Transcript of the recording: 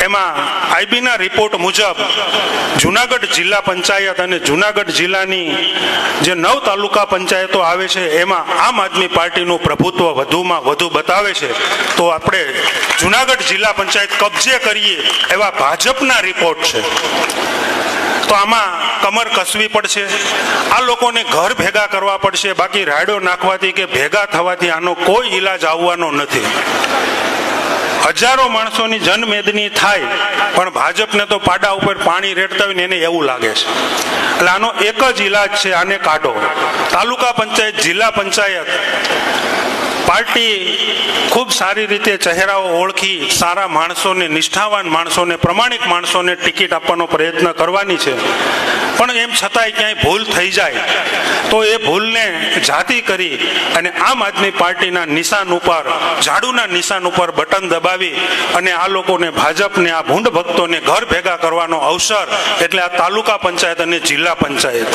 એમાં આઈબીના રિપોર્ટ મુજબ જુનાગઢ જિલ્લા પંચાયત અને જુનાગઢ જિલ્લાની જે 9 તાલુકા પંચાયતો આવે છે એમાં આમ આદમી પાર્ટીનું પ્રભુત્વ વધુમાં વધુ બતાવે છે. તો આપણે જુનાગઢ જિલ્લા પંચાયત કબજે કરીએ એવા ભાજપના રિપોર્ટ છે. તો આમાં કમર કસવી પડશે, આ લોકોને ઘર ભેગા કરવા પડશે. બાકી રાયડો નાખવાથી કે ભેગા થવાથી આનો કોઈ ઈલાજ આવવાનો નથી. હજારો માણસોની જનમેદની થાય પણ ભાજપને તો પાડા ઉપર પાણી રેડતા હોય ને એને એવું લાગે છે. એટલે આનો એક જ ઈલાજ છે, આને કાઢો. તાલુકા પંચાયત, જિલ્લા પંચાયત પાર્ટી ખૂબ સારી રીતે ચહેરાઓ ઓળખી સારા માણસોને, નિષ્ઠાવાન માણસોને, પ્રમાણિક માણસોને ટિકિટ આપવાનો પ્રયત્ન કરવાની છે. પણ એમ છતાંય ક્યાંય ભૂલ થઈ જાય તો એ ભૂલને જાતિ કરી અને આમ આદમી પાર્ટીના નિશાન ઉપર, ઝાડુના નિશાન ઉપર બટન દબાવી અને આ લોકોને, ભાજપને, આ ભૂંડ ભક્તોને ઘર ભેગા કરવાનો અવસર એટલે આ તાલુકા પંચાયત અને જિલ્લા પંચાયત.